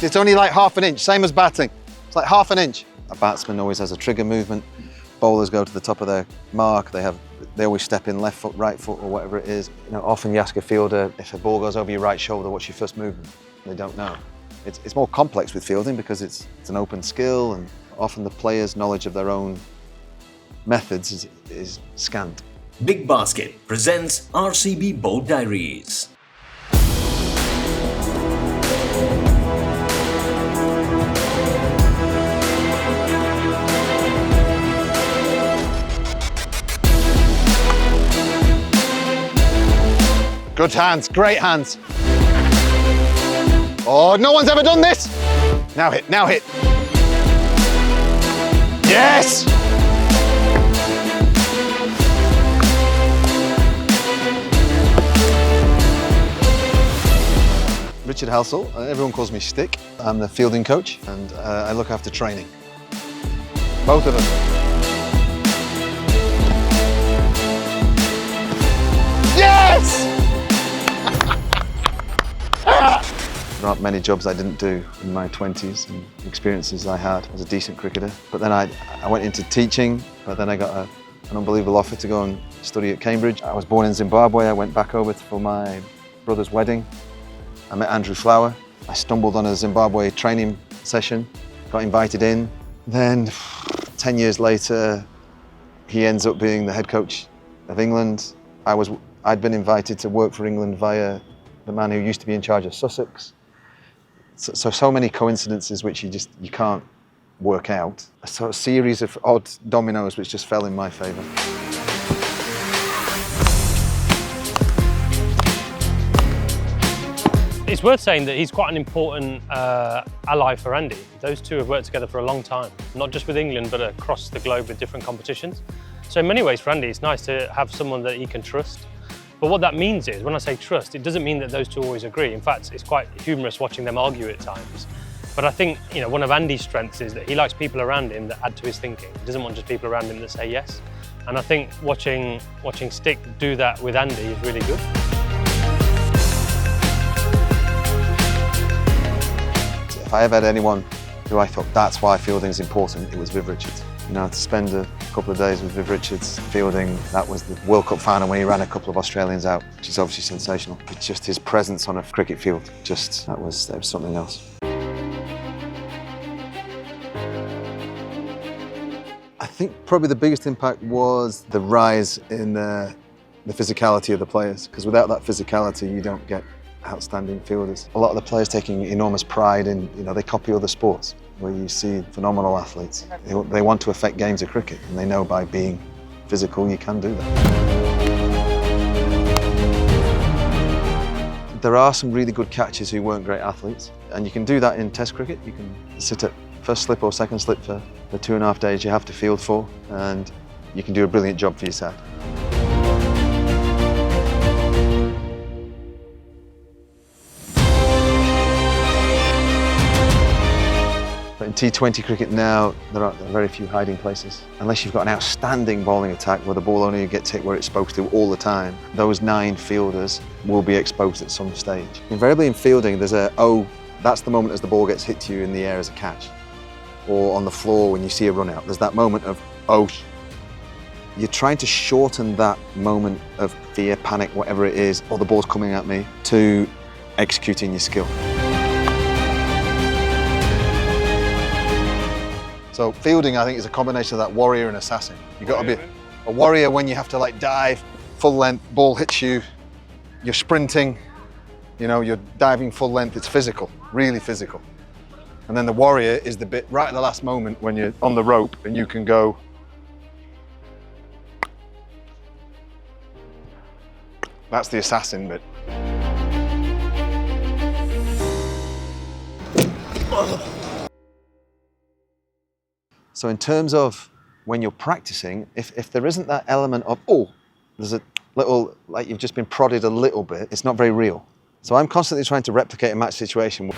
It's only like half an inch, same as batting. It's like half an inch. A batsman always has a trigger movement. Bowlers go to the top of their mark. They always step in left foot, right foot, or whatever it is. You know, often you ask a fielder, if a ball goes over your right shoulder, what's your first movement? They don't know. It's more complex with fielding because it's an open skill, and often the player's knowledge of their own methods is scant. Big Basket presents RCB Bold Diaries. Good hands, great hands. Oh, no one's ever done this. Now hit, now hit. Yes! Richard Halsall, everyone calls me Stick. I'm the fielding coach and I look after training. Both of them. Yes! There aren't many jobs I didn't do in my 20s and experiences I had as a decent cricketer. But then I went into teaching, but then I got an unbelievable offer to go and study at Cambridge. I was born in Zimbabwe. I went back over for my brother's wedding. I met Andrew Flower. I stumbled on a Zimbabwe training session, got invited in. Then 10 years later, he ends up being the head coach of England. I'd been invited to work for England via the man who used to be in charge of Sussex. So many coincidences which you can't work out. So a series of odd dominoes which just fell in my favour. It's worth saying that he's quite an important ally for Andy. Those two have worked together for a long time, not just with England, but across the globe with different competitions. So in many ways for Andy, it's nice to have someone that he can trust. But what that means is, when I say trust, it doesn't mean that those two always agree. In fact, it's quite humorous watching them argue at times. But I think, one of Andy's strengths is that he likes people around him that add to his thinking. He doesn't want just people around him that say yes. And I think watching Stick do that with Andy is really good. If I ever had anyone who I thought that's why fielding is important, it was Viv Richards. To spend a couple of days with Viv Richards fielding, that was the World Cup final when he ran a couple of Australians out, which is obviously sensational. But just his presence on a cricket field, that was something else. I think probably the biggest impact was the rise in the physicality of the players, because without that physicality, you don't get outstanding fielders. A lot of the players taking enormous pride in, they copy other sports, where you see phenomenal athletes. They want to affect games of cricket, and they know by being physical you can do that. There are some really good catchers who weren't great athletes, and you can do that in Test cricket. You can sit at first slip or second slip for the 2.5 days you have to field for, and you can do a brilliant job for your side. But in T20 cricket now, there are very few hiding places. Unless you've got an outstanding bowling attack where the ball only gets hit where it's supposed to all the time, those 9 fielders will be exposed at some stage. Invariably in fielding, there's that's the moment as the ball gets hit to you in the air as a catch. Or on the floor when you see a run out, there's that moment of, you're trying to shorten that moment of fear, panic, whatever it is, or the ball's coming at me, to executing your skill. So fielding, I think, is a combination of that warrior and assassin. You've got to be a warrior when you have to dive, full length, ball hits you, you're sprinting, you're diving full length, it's physical, really physical. And then the warrior is the bit right at the last moment when you're on the rope and you can go. That's the assassin bit. So in terms of when you're practicing, if there isn't that element of, there's a little, you've just been prodded a little bit, it's not very real. So I'm constantly trying to replicate a match situation.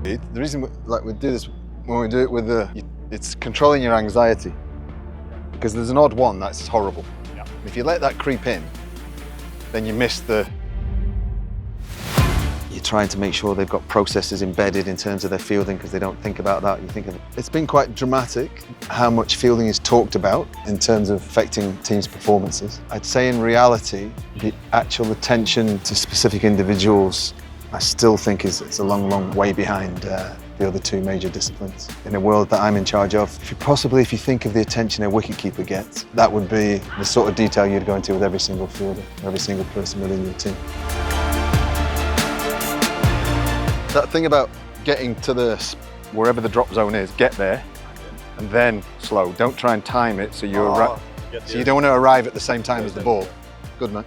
The reason we do this, when we do it with it's controlling your anxiety. Because there's an odd one that's horrible. If you let that creep in, then you miss the, You're trying to make sure they've got processes embedded in terms of their fielding because they don't think about that. You think of it. It's been quite dramatic how much fielding is talked about in terms of affecting teams' performances. I'd say in reality, the actual attention to specific individuals, I still think it's a long, long way behind the other two major disciplines. In a world that I'm in charge of, if you think of the attention a wicketkeeper gets, that would be the sort of detail you'd go into with every single fielder, every single person within your team. That thing about getting to wherever the drop zone is, get there, and then slow. Don't try and time it so you don't want to arrive at the same time as the ball. Good man.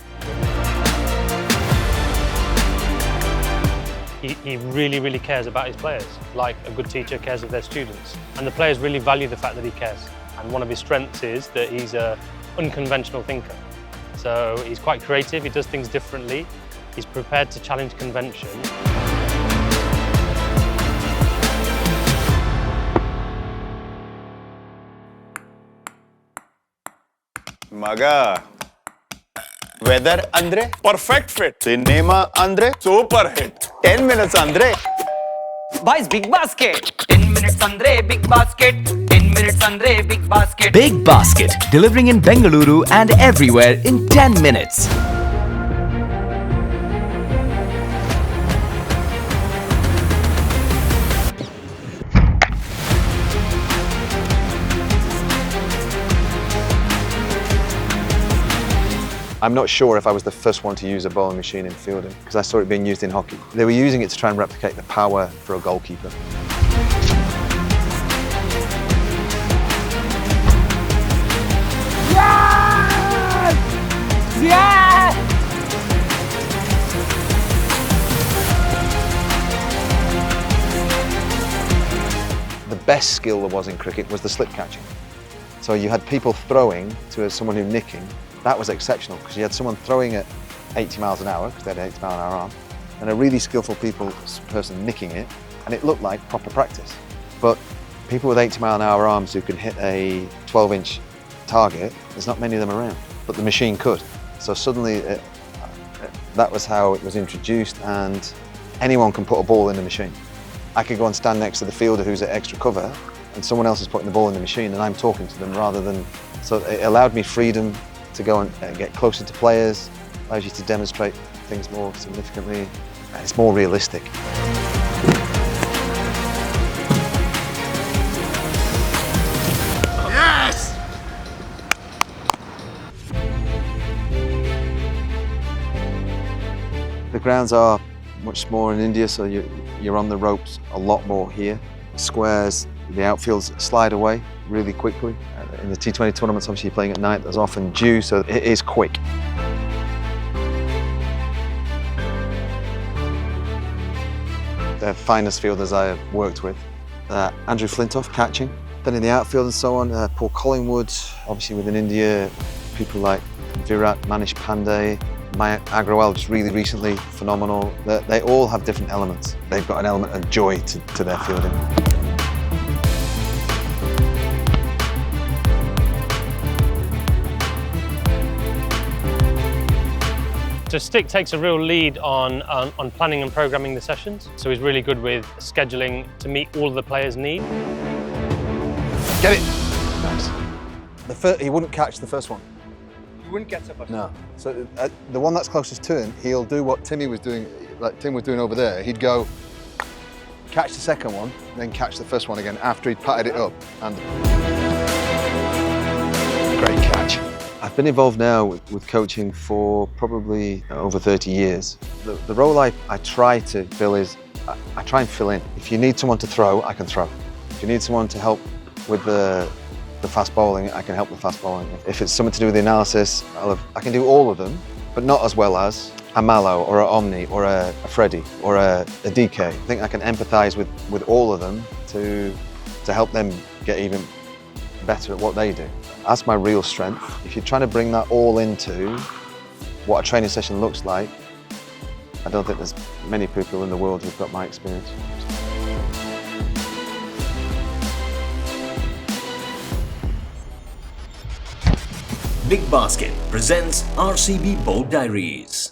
He really, really cares about his players, like a good teacher cares of their students. And the players really value the fact that he cares. And one of his strengths is that he's an unconventional thinker. So he's quite creative, he does things differently, he's prepared to challenge convention. Maga. Weather Andre, perfect fit. Cinema Andre, super hit. 10 minutes Andre. Boys, big basket. 10 minutes Andre, big basket. 10 minutes Andre, big basket. Big Basket, delivering in Bengaluru and everywhere in 10 minutes. I'm not sure if I was the first one to use a bowling machine in fielding, because I saw it being used in hockey. They were using it to try and replicate the power for a goalkeeper. Yes! Yes! The best skill there was in cricket was the slip catching. So you had people throwing to someone who nicking. That was exceptional because you had someone throwing at 80 miles an hour, because they had an 80 mile an hour arm, and a really skillful person nicking it, and it looked like proper practice. But people with 80 mile an hour arms who can hit a 12-inch target, there's not many of them around, but the machine could. So suddenly that was how it was introduced, and anyone can put a ball in the machine. I could go and stand next to the fielder who's at extra cover, and someone else is putting the ball in the machine, and I'm talking to them rather than... So it allowed me freedom to go and get closer to players, allows you to demonstrate things more significantly, and it's more realistic. Yes! The grounds are much smaller in India, so you're on the ropes a lot more here. Squares, the outfields slide away really quickly. In the T20 tournaments, obviously you're playing at night, there's often dew, so it is quick. The finest fielders I have worked with. Andrew Flintoff catching. Then in the outfield and so on, Paul Collingwood, obviously within India, people like Virat, Manish Pandey, Mayank Agrawal just really recently, phenomenal. They all have different elements. They've got an element of joy to their fielding. So Stick takes a real lead on planning and programming the sessions. So he's really good with scheduling to meet all of the players' need. Get it! Nice. He wouldn't catch the first one. You wouldn't catch the first one? No. So the one that's closest to him, he'll do what Timmy was doing, like Tim was doing over there. He'd go, catch the second one, then catch the first one again after he'd patted it up. And great catch. I've been involved now with coaching for probably over 30 years. The role I try to fill is, I try and fill in. If you need someone to throw, I can throw. If you need someone to help with the fast bowling, I can help with fast bowling. If it's something to do with the analysis, I can do all of them, but not as well as a Mallow or a Omni or a Freddie or a DK. I think I can empathise with all of them to help them get even better at what they do. That's my real strength. If you're trying to bring that all into what a training session looks like, I don't think there's many people in the world who've got my experience. Big Basket presents RCB Bold Diaries.